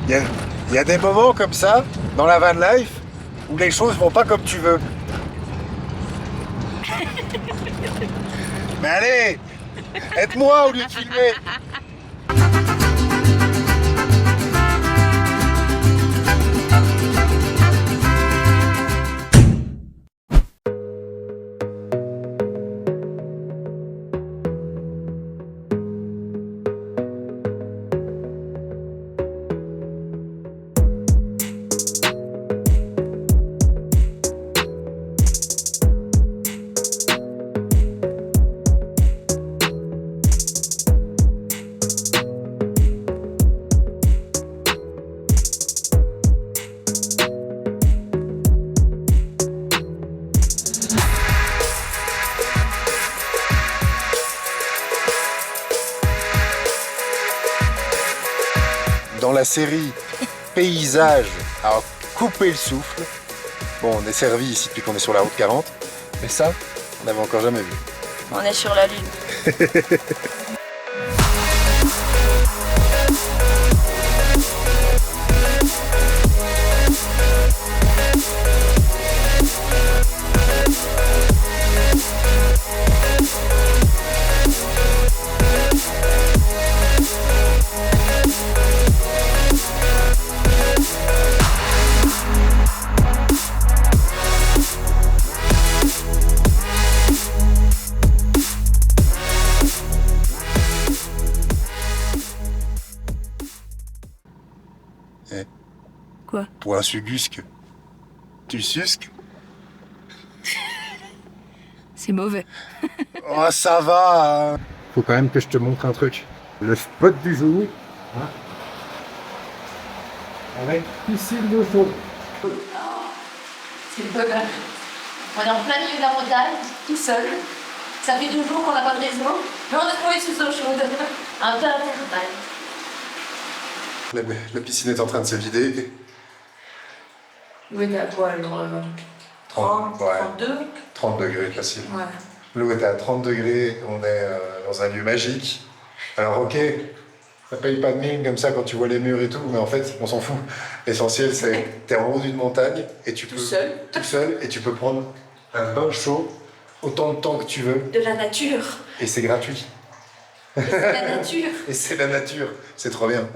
Il y a des moments comme ça, dans la van life, où les choses vont pas comme tu veux. Mais allez, aide-moi au lieu de filmer. Dans la série Paysage à couper le souffle, bon, on est servi ici depuis qu'on est sur la route 40, mais ça, on n'avait encore jamais vu. On est sur la lune. Quoi? Point sugusque. Tu susques? C'est mauvais. Oh, ça va. Faut quand même que je te montre un truc. Le spot du jour. Hein, avec piscine d'eau chaude. C'est le bonheur. On est en plein milieu de la montagne, tout seul. Ça fait 2 jours qu'on n'a pas de réseau, mais on a trouvé sous eau chaude. Un peu intervalle. La piscine est en train de se vider. L'eau était à quoi alors 30, ouais. 32 30 degrés facile. Ouais. L'eau était à 30 degrés, on est dans un lieu magique. Alors ok, ça paye pas de mine comme ça quand tu vois les murs et tout, mais en fait on s'en fout. L'essentiel c'est t'es en haut d'une montagne et tu peux tout seul et tu peux prendre un bain chaud autant de temps que tu veux. De la nature. Et c'est gratuit. Et c'est la nature. Et c'est la nature, c'est trop bien.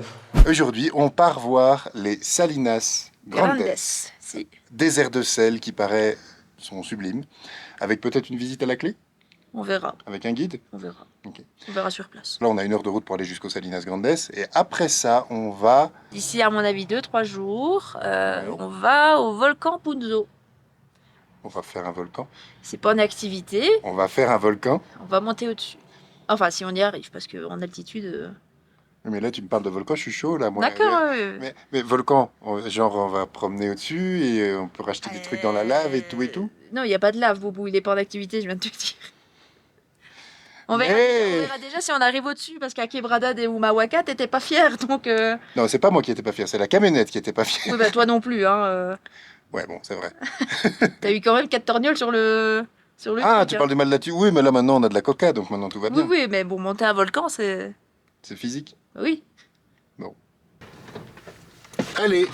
Aujourd'hui on part voir les Salinas Grandes. Si. Désert de sel qui paraît sont sublimes, avec peut-être une visite à la clé, On verra. avec un guide. On verra. Okay. On verra sur place. Là, on a 1 heure de route pour aller jusqu'aux Salinas Grandes, et après ça, on va... D'ici, à mon avis, 2-3 jours, on va au volcan Punzo. On va faire un volcan. C'est pas une activité, On va faire un volcan. on va monter au-dessus. Enfin, si on y arrive, parce qu'en altitude... Mais là, tu me parles de volcan, je suis chaud, là. Moi. D'accord. Mais volcan, genre, on va promener au-dessus, et on peut racheter des trucs dans la lave et tout et tout. Non, il n'y a pas de lave, Boubou, il est pas en activité, je viens de te dire. On verra, Mais- on verra déjà si on arrive au-dessus, parce qu'à Quebrada de Humahuaca, t'étais pas fier, donc... Non, c'est pas moi qui étais pas fier, c'est la camionnette qui était pas fière. Oui, bah toi non plus, hein. Ouais, bon, c'est vrai. T'as eu quand même 4 torgnoles sur le... Sur le Ah, truc, tu hein. parles du mal là-dessus. Oui, mais là, maintenant, on a de la coca, donc maintenant, tout va Oui, bien. oui, mais bon, monter un volcan, c'est... C'est physique. Oui. Allez,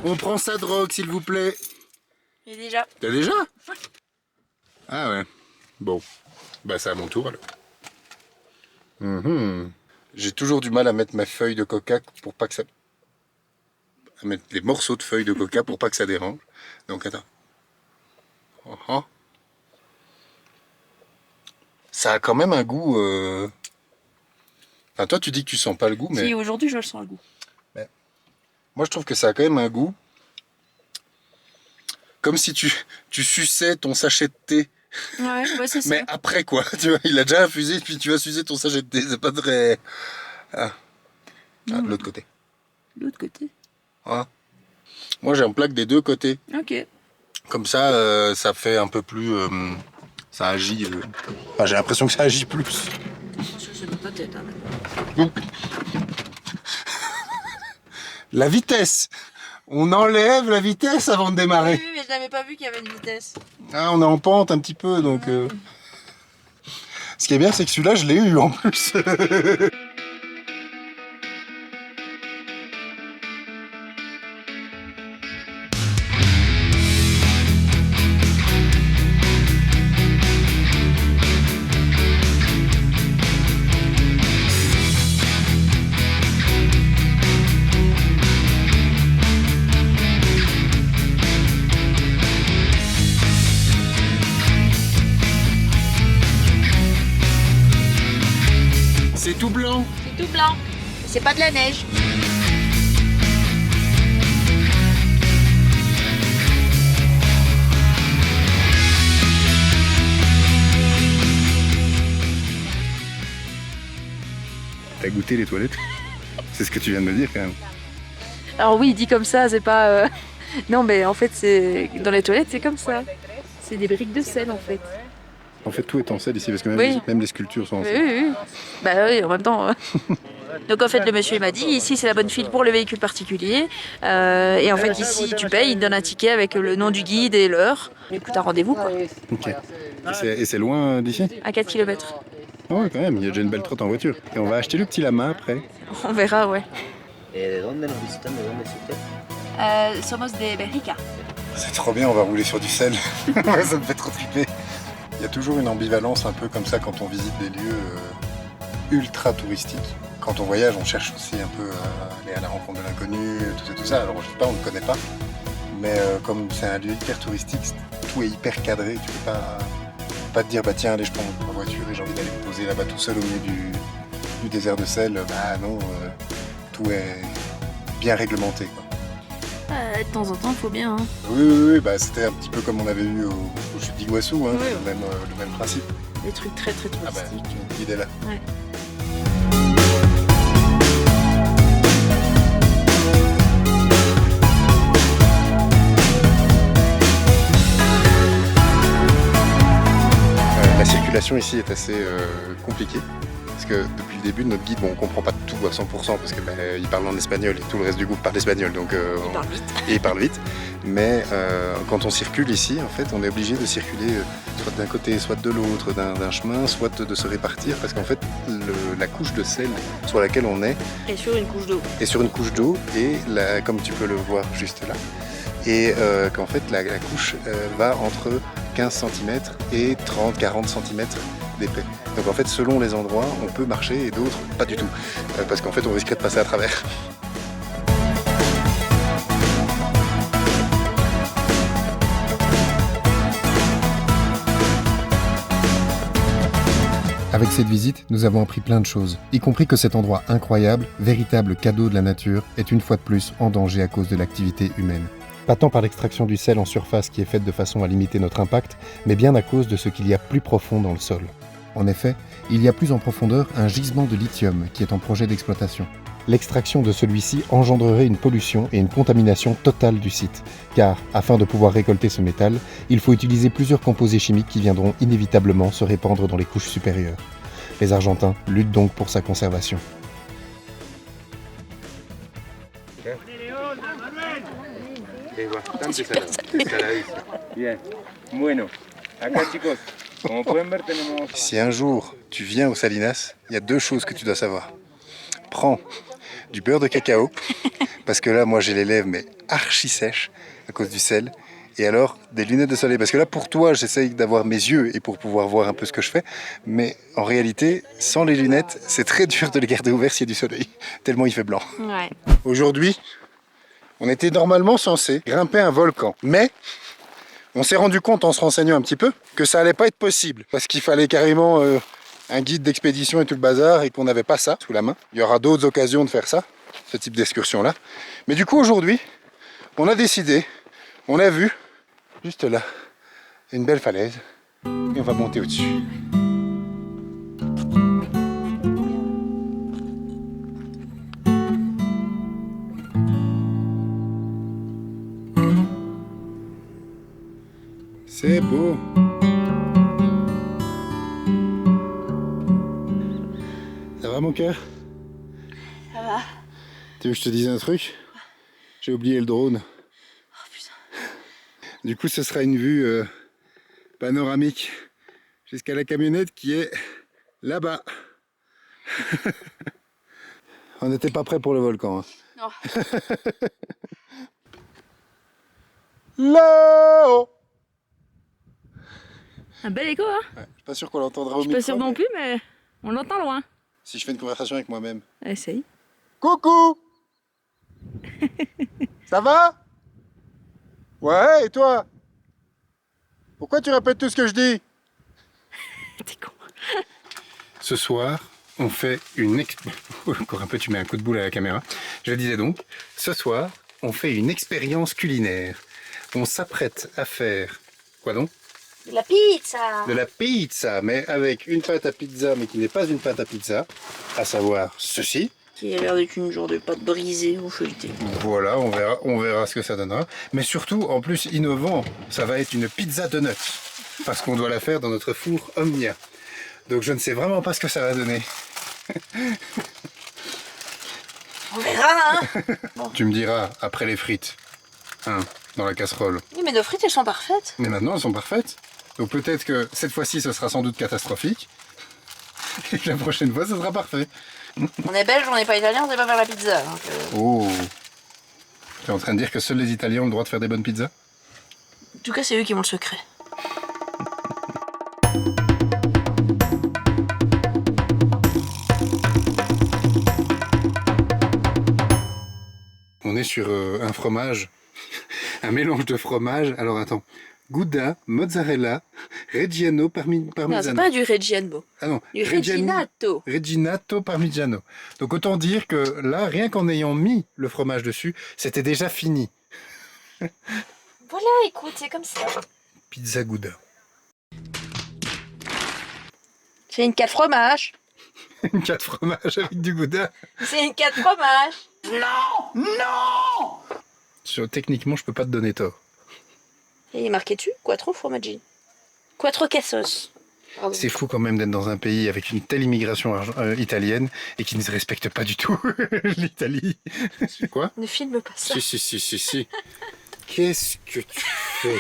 on prend sa drogue, s'il vous plaît. Et déjà... T'as déjà? Ah ouais. Bon. Bah c'est à mon tour alors. J'ai toujours du mal à mettre ma feuille de coca pour pas que ça... À mettre les morceaux de feuilles de coca pour pas que ça dérange. Donc attends. Ça a quand même un goût... Enfin toi tu dis que tu sens pas le goût, mais... Si, aujourd'hui, je le sens le goût. Moi je trouve que ça a quand même un goût... Comme si tu suçais ton sachet de thé. Ouais, c'est ça. Mais après quoi, tu vois, il a déjà infusé, puis tu vas sucer ton sachet de thé, c'est pas très... Ah, de l'autre côté. L'autre côté. Ah. Moi j'ai un plaque des 2 côtés. Ok. Comme ça, ça fait un peu plus... ça agit... Enfin, j'ai l'impression que ça agit plus. C'est peut-être, hein. Donc, la vitesse. On enlève la vitesse avant de démarrer. Oui, mais je n'avais pas vu qu'il y avait une vitesse. Ah, on est en pente un petit peu, donc... Ce qui est bien, c'est que celui-là, je l'ai eu en plus. blanc. C'est pas de la neige. T'as goûté les toilettes? C'est ce que tu viens de me dire quand même. Alors oui, dit comme ça, c'est pas... Non, mais en fait, c'est dans les toilettes, c'est comme ça. C'est des briques de sel, en fait. En fait, tout est en sel ici, parce que Oui. même les sculptures sont en Oui, sel. oui, oui. Bah oui, en même temps. Donc en fait, le monsieur il m'a dit, ici c'est la bonne file pour le véhicule particulier. Et en fait, ici tu payes, il te donne un ticket avec le nom du guide et l'heure. Et puis t'as rendez-vous, quoi. Ok. Et c'est loin d'ici? À 4 km. Ah ouais, quand même, il y a déjà une belle trotte en voiture. Et on va acheter le petit lama après. On verra, ouais. ¿De dónde nos visitan? ¿De dónde es usted? Somos de Bélgica. C'est trop bien, on va rouler sur du sel. Ça me fait trop triper. Il y a toujours une ambivalence un peu comme ça quand on visite des lieux ultra touristiques. Quand on voyage, on cherche aussi un peu à aller à la rencontre de l'inconnu, tout ça. Alors je sais pas, on ne connaît pas. Mais comme c'est un lieu hyper touristique, tout est hyper cadré. Tu peux pas te dire, bah tiens, allez, je prends ma voiture et j'ai envie d'aller me poser là-bas tout seul au milieu du désert de sel. Bah non, tout est bien réglementé, quoi. De temps en temps, il faut bien. Hein. Oui, bah, c'était un petit peu comme on avait eu au chute d'Iguassou, hein, Oui. le même principe. Des trucs très très Ah bah, touristiques. notre guide est là. Ouais. La circulation ici est assez compliquée. Parce que depuis le début de notre guide, bon, on comprend pas tout à 100% parce que il parle en espagnol et tout le reste du groupe parle espagnol, donc il parle vite. Mais quand on circule ici, en fait, on est obligé de circuler soit d'un côté, soit de l'autre, d'un chemin, soit de se répartir, parce qu'en fait, la couche de sel sur laquelle on est Et sur une couche d'eau. est sur une couche d'eau et comme tu peux le voir juste là, et qu'en fait la couche va entre 15 cm et 30-40 cm d'épais. Donc en fait, selon les endroits, on peut marcher et d'autres pas du tout, parce qu'en fait on risquerait de passer à travers. Avec cette visite, nous avons appris plein de choses, y compris que cet endroit incroyable, véritable cadeau de la nature, est une fois de plus en danger à cause de l'activité humaine. Pas tant par l'extraction du sel en surface qui est faite de façon à limiter notre impact, mais bien à cause de ce qu'il y a plus profond dans le sol. En effet, il y a plus en profondeur un gisement de lithium qui est en projet d'exploitation. L'extraction de celui-ci engendrerait une pollution et une contamination totale du site, car, afin de pouvoir récolter ce métal, il faut utiliser plusieurs composés chimiques qui viendront inévitablement se répandre dans les couches supérieures. Les Argentins luttent donc pour sa conservation. Es bastante saladísimo. Bien. Bueno, acá chicos, como pueden ver tenemos... Si un jour tu viens aux Salinas, il y a deux choses que tu dois savoir. Prends du beurre de cacao, parce que là, moi, j'ai les lèvres mais archi sèches à cause du sel. Et alors, des lunettes de soleil. Parce que là, pour toi, j'essaye d'avoir mes yeux et pour pouvoir voir un peu ce que je fais. Mais en réalité, sans les lunettes, c'est très dur de les garder ouverts s'il y a du soleil. Tellement il fait blanc. Ouais. Aujourd'hui, on était normalement censé grimper un volcan. Mais on s'est rendu compte en se renseignant un petit peu que ça allait pas être possible. Parce qu'il fallait carrément un guide d'expédition et tout le bazar et qu'on n'avait pas ça sous la main. Il y aura d'autres occasions de faire ça, ce type d'excursion-là. Mais du coup, aujourd'hui, on a décidé, on a vu, juste là, une belle falaise et on va monter au-dessus. C'est beau. Ça va mon cœur? Ça va. Tu veux que je te dise un truc? J'ai oublié le drone. Oh putain. Du coup, ce sera une vue panoramique jusqu'à la camionnette qui est là-bas. On n'était pas prêt pour le volcan. Hein. Non. Là-haut! Un bel écho, hein? Ouais, je suis pas sûr qu'on l'entendra au Je suis micro. pas sûre non plus, mais on l'entend loin. Si je fais une conversation avec moi-même. Essaye. Coucou! Ça va? Ouais, et toi? Pourquoi tu répètes tout ce que je dis? T'es con. Ce soir, on fait une... Encore un peu, tu mets un coup de boule à la caméra. Je disais donc, ce soir, on fait une expérience culinaire. On s'apprête à faire... Quoi donc? De la pizza. De la pizza, mais avec une pâte à pizza, mais qui n'est pas une pâte à pizza, à savoir ceci. Qui a l'air d'être une genre de pâte brisée ou feuilletée. Voilà, on verra ce que ça donnera. Mais surtout, en plus innovant, ça va être une pizza de nuts. Parce qu'on doit la faire dans notre four Omnia. Donc je ne sais vraiment pas ce que ça va donner. On verra, hein. Bon. Tu me diras, après les frites, hein, dans la casserole. Oui, mais nos frites, elles sont parfaites. Mais maintenant, elles sont parfaites. Donc peut-être que cette fois-ci, ce sera sans doute catastrophique. Et que la prochaine fois, ce sera parfait. On est belge, on n'est pas italien, on sait pas faire la pizza. Donc Oh. Tu es en train de dire que seuls les Italiens ont le droit de faire des bonnes pizzas? En tout cas, c'est eux qui ont le secret. On est sur un fromage, un mélange de fromage. Alors attends, Gouda, mozzarella, Reggiano, parmigiano. Non, c'est pas du Reggiano. Ah non, Du Reginato. Reginato parmigiano. Donc autant dire que là, rien qu'en ayant mis le fromage dessus, c'était déjà fini. Voilà, écoute, c'est comme ça. Pizza Gouda. C'est une 4 fromages. Une 4 fromages avec du Gouda. C'est une 4 fromages. Techniquement, je peux pas te donner tort. Et il est marqué dessus, Quattro formaggi. Quattro quesos. Pardon. C'est fou quand même d'être dans un pays avec une telle immigration italienne et qui ne respecte pas du tout l'Italie. Quoi? Ne filme pas ça. Si. Qu'est-ce que tu fais?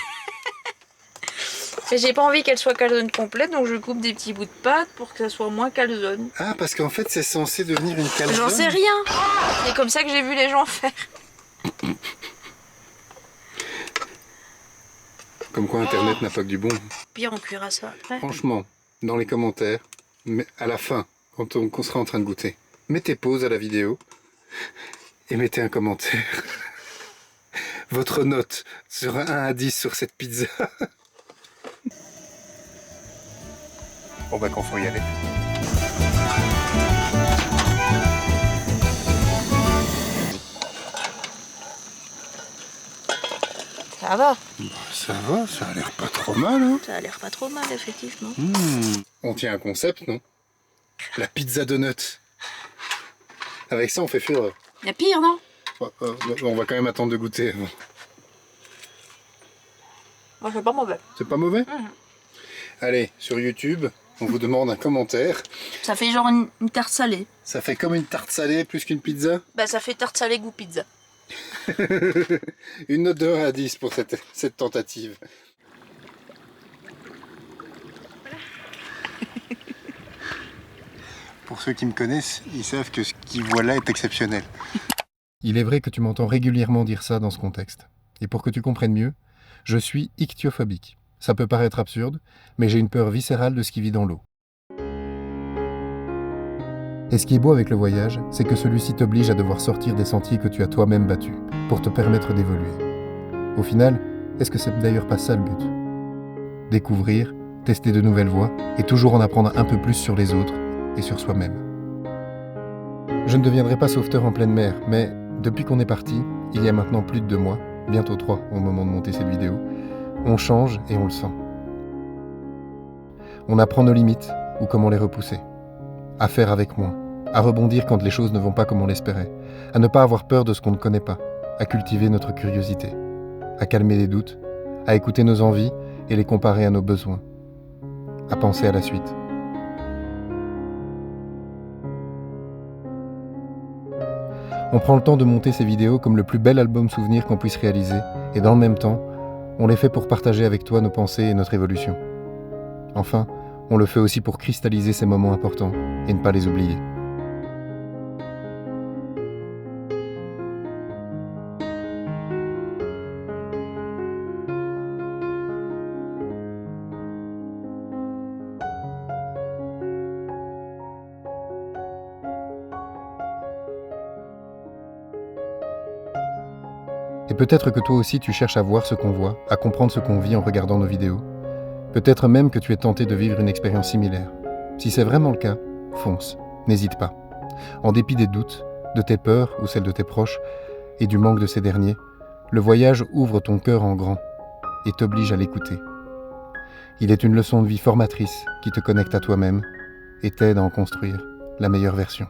J'ai pas envie qu'elle soit calzone complète, donc je coupe des petits bouts de pâte pour que ça soit moins calzone. Ah, parce qu'en fait, c'est censé devenir une calzone. J'en sais rien. C'est comme ça que j'ai vu les gens faire. Comme quoi Internet n'a pas que du bon. Pire, on cuira ça après. Franchement, dans les commentaires, mais à la fin, quand on sera en train de goûter, mettez pause à la vidéo et mettez un commentaire. Votre note sur 1 à 10 sur cette pizza. Bon bah quand faut y aller. Ça va. Ça va, ça a l'air pas trop mal, hein. Ça a l'air pas trop mal, effectivement. On tient un concept, non? La pizza de nuts. Avec ça, on fait fureur. Il y a pire, non? On va quand même attendre de goûter avant. Moi, c'est pas mauvais. C'est pas mauvais? Allez, sur YouTube, on vous demande un commentaire. Ça fait genre une tarte salée. Ça fait comme une tarte salée plus qu'une pizza? Bah, ça fait tarte salée goût pizza. Une note de 1 à 10 pour cette tentative. Pour ceux qui me connaissent, ils savent que ce qu'ils voient là est exceptionnel. Il est vrai que tu m'entends régulièrement dire ça dans ce contexte. Et pour que tu comprennes mieux, je suis ichthyophobique. Ça peut paraître absurde, mais j'ai une peur viscérale de ce qui vit dans l'eau. Et ce qui est beau avec le voyage, c'est que celui-ci t'oblige à devoir sortir des sentiers que tu as toi-même battus, pour te permettre d'évoluer. Au final, est-ce que c'est d'ailleurs pas ça le but? Découvrir, tester de nouvelles voies, et toujours en apprendre un peu plus sur les autres et sur soi-même. Je ne deviendrai pas sauveteur en pleine mer, mais depuis qu'on est parti, il y a maintenant plus de 2 mois, bientôt 3 au moment de monter cette vidéo, on change et on le sent. On apprend nos limites, ou comment les repousser. À faire avec moins, à rebondir quand les choses ne vont pas comme on l'espérait, à ne pas avoir peur de ce qu'on ne connaît pas, à cultiver notre curiosité, à calmer les doutes, à écouter nos envies et les comparer à nos besoins, à penser à la suite. On prend le temps de monter ces vidéos comme le plus bel album souvenir qu'on puisse réaliser, et dans le même temps, on les fait pour partager avec toi nos pensées et notre évolution. Enfin, on le fait aussi pour cristalliser ces moments importants et ne pas les oublier. Et peut-être que toi aussi tu cherches à voir ce qu'on voit, à comprendre ce qu'on vit en regardant nos vidéos. Peut-être même que tu es tenté de vivre une expérience similaire. Si c'est vraiment le cas, fonce. N'hésite pas. En dépit des doutes, de tes peurs ou celles de tes proches, et du manque de ces derniers, le voyage ouvre ton cœur en grand et t'oblige à l'écouter. Il est une leçon de vie formatrice qui te connecte à toi-même et t'aide à en construire la meilleure version.